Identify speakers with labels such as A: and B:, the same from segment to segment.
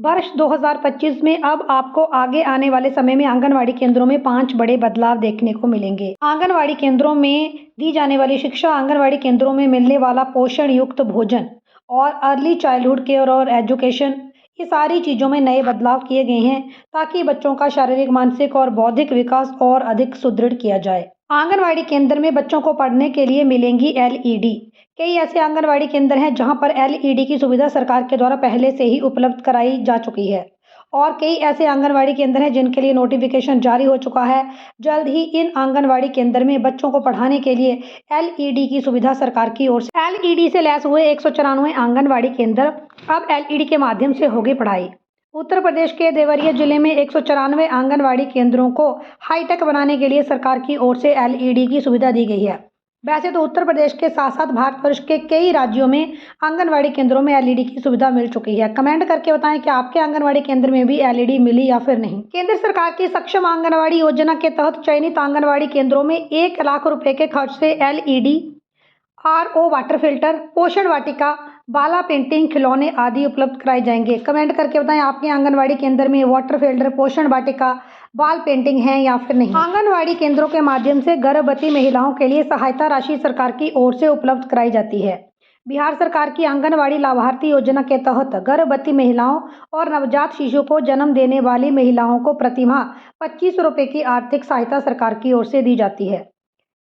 A: वर्ष 2025 में अब आपको आगे आने वाले समय में आंगनवाड़ी केंद्रों में 5 बड़े बदलाव देखने को मिलेंगे। आंगनवाड़ी केंद्रों में दी जाने वाली शिक्षा, आंगनवाड़ी केंद्रों में मिलने वाला पोषण युक्त भोजन और अर्ली चाइल्डहुड केयर और एजुकेशन, ये सारी चीज़ों में नए बदलाव किए गए हैं ताकि बच्चों का शारीरिक, मानसिक और बौद्धिक विकास और अधिक सुदृढ़ किया जाए। आंगनवाड़ी केंद्र में बच्चों को पढ़ने के लिए मिलेंगी एलईडी। कई ऐसे आंगनवाड़ी केंद्र हैं जहां पर एलईडी की सुविधा सरकार के द्वारा पहले से ही उपलब्ध कराई जा चुकी है और कई ऐसे आंगनवाड़ी केंद्र हैं जिनके लिए नोटिफिकेशन जारी हो चुका है। जल्द ही इन आंगनवाड़ी केंद्र में बच्चों को पढ़ाने के लिए एलईडी की सुविधा सरकार की ओर से एलईडी से लैस हुए 194 आंगनवाड़ी केंद्र अब एलईडी के माध्यम से होगी पढ़ाई। उत्तर प्रदेश के देवरिया जिले में 194 आंगनवाड़ी केंद्रों को हाईटेक बनाने के लिए सरकार की ओर से एलईडी की सुविधा दी गई है। वैसे तो उत्तर प्रदेश के साथ साथ भारतवर्ष के कई राज्यों में आंगनवाड़ी केंद्रों में एलईडी की सुविधा मिल चुकी है। कमेंट करके बताएं कि आपके आंगनवाड़ी केंद्र में भी एलईडी मिली या फिर नहीं। केंद्र सरकार की सक्षम आंगनवाड़ी योजना के तहत चयनित आंगनवाड़ी केंद्रों में 1 लाख रुपए के खर्च से एलईडी, आरओ वाटर फिल्टर, पोषण वाटिका, बाला पेंटिंग, खिलौने आदि उपलब्ध कराए जाएंगे। कमेंट करके बताएं आपके आंगनवाड़ी केंद्र में वाटर फिल्टर, पोषण वाटिका, बाल पेंटिंग है या फिर नहीं। आंगनवाड़ी केंद्रों के माध्यम से गर्भवती महिलाओं के लिए सहायता राशि सरकार की ओर से उपलब्ध कराई जाती है। बिहार सरकार की आंगनवाड़ी लाभार्थी योजना के तहत गर्भवती महिलाओं और नवजात शिशु को जन्म देने वाली महिलाओं को प्रतिमाह 25 रुपये की आर्थिक सहायता सरकार की ओर से दी जाती है।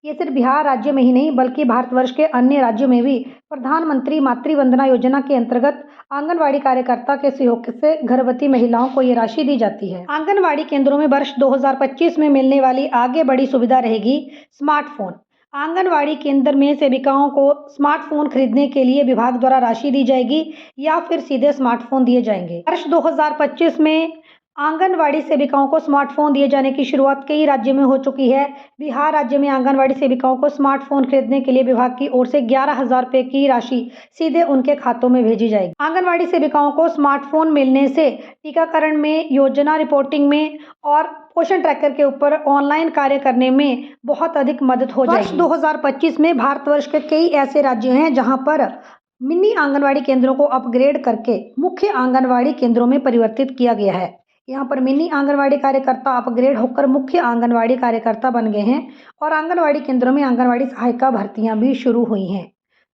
A: ये सिर्फ बिहार राज्य में ही नहीं बल्कि भारतवर्ष के अन्य राज्यों में भी प्रधानमंत्री मातृ वंदना योजना के अंतर्गत आंगनवाड़ी कार्यकर्ता के सहयोग से गर्भवती महिलाओं को ये राशि दी जाती है। आंगनवाड़ी केंद्रों में वर्ष 2025 में मिलने वाली आगे बड़ी सुविधा रहेगी स्मार्टफोन। आंगनवाड़ी केंद्र में सेविकाओं को स्मार्टफोन खरीदने के लिए विभाग द्वारा राशि दी जाएगी या फिर सीधे स्मार्टफोन दिए जाएंगे। वर्ष 2025 में आंगनवाड़ी सेविकाओं को स्मार्टफोन दिए जाने की शुरुआत कई राज्यों में हो चुकी है। बिहार राज्य में आंगनवाड़ी सेविकाओं को स्मार्टफोन खरीदने के लिए विभाग की ओर से 11,000 रुपये की राशि सीधे उनके खातों में भेजी जाएगी। आंगनवाड़ी सेविकाओं को स्मार्टफोन मिलने से टीकाकरण में, योजना रिपोर्टिंग में और पोषण ट्रैकर के ऊपर ऑनलाइन कार्य करने में बहुत अधिक मदद हो जाएगी। वर्ष 2025 में भारतवर्ष के कई ऐसे राज्य हैं जहाँ पर मिनी आंगनवाड़ी केंद्रों को अपग्रेड करके मुख्य आंगनवाड़ी केंद्रों में परिवर्तित किया गया है। यहाँ पर मिनी आंगनवाड़ी कार्यकर्ता अपग्रेड होकर मुख्य आंगनवाड़ी कार्यकर्ता बन गए हैं और आंगनवाड़ी केंद्रों में आंगनवाड़ी सहायिका भर्तियां भी शुरू हुई हैं।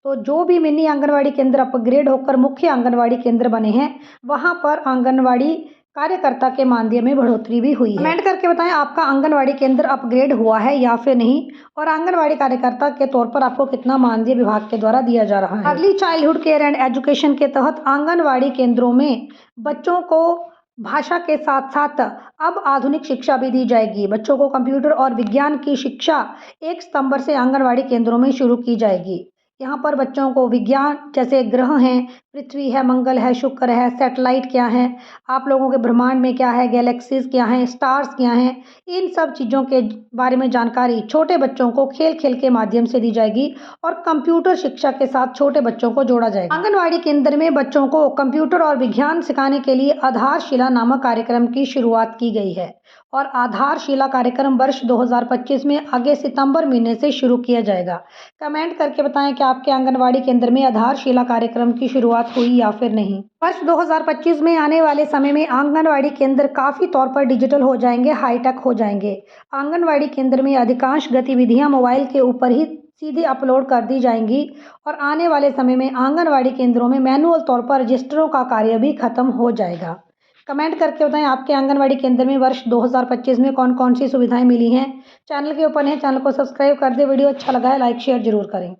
A: तो जो भी मिनी आंगनवाड़ी केंद्र अपग्रेड होकर मुख्य आंगनवाड़ी केंद्र बने हैं वहाँ पर आंगनवाड़ी कार्यकर्ता के मानदेय में बढ़ोतरी भी हुई है। कमेंट करके बताएं आपका आंगनवाड़ी केंद्र अपग्रेड हुआ है या फिर नहीं और आंगनवाड़ी कार्यकर्ता के तौर पर आपको कितना मानदेय विभाग के द्वारा दिया जा रहा है। Early childhood care and education के तहत आंगनवाड़ी केंद्रों में बच्चों को भाषा के साथ साथ अब आधुनिक शिक्षा भी दी जाएगी। बच्चों को कंप्यूटर और विज्ञान की शिक्षा 1 सितंबर से आंगनवाड़ी केंद्रों में शुरू की जाएगी। यहाँ पर बच्चों को विज्ञान जैसे ग्रह हैं, पृथ्वी है, मंगल है, शुक्र है, सैटेलाइट क्या है, आप लोगों के ब्रह्मांड में क्या है, गैलेक्सीज क्या हैं, स्टार्स क्या हैं, इन सब चीज़ों के बारे में जानकारी छोटे बच्चों को खेल खेल के माध्यम से दी जाएगी और कंप्यूटर शिक्षा के साथ छोटे बच्चों को जोड़ा जाएगा। आंगनवाड़ी केंद्र में बच्चों को कंप्यूटर और विज्ञान सिखाने के लिए आधारशिला नामक कार्यक्रम की शुरुआत की गई है और आधारशिला कार्यक्रम वर्ष 2025 में आगे सितंबर महीने से शुरू किया जाएगा। कमेंट करके बताएं कि आपके आंगनवाड़ी केंद्र में आधारशिला कार्यक्रम की शुरुआत हुई या फिर नहीं। वर्ष 2025 में आने वाले समय में आंगनवाड़ी केंद्र काफ़ी तौर पर डिजिटल हो जाएंगे, हाईटेक हो जाएंगे। आंगनवाड़ी केंद्र में अधिकांश गतिविधियां मोबाइल के ऊपर ही सीधे अपलोड कर दी जाएंगी और आने वाले समय में आंगनवाड़ी केंद्रों में मैनुअल तौर पर रजिस्टरों का कार्य भी खत्म हो जाएगा। कमेंट करके बताएं आपके आंगनवाड़ी केंद्र में वर्ष 2025 में कौन कौन सी सुविधाएं मिली हैं। चैनल के ऊपर है, चैनल को सब्सक्राइब कर दे। वीडियो अच्छा लगा है लाइक शेयर जरूर करें।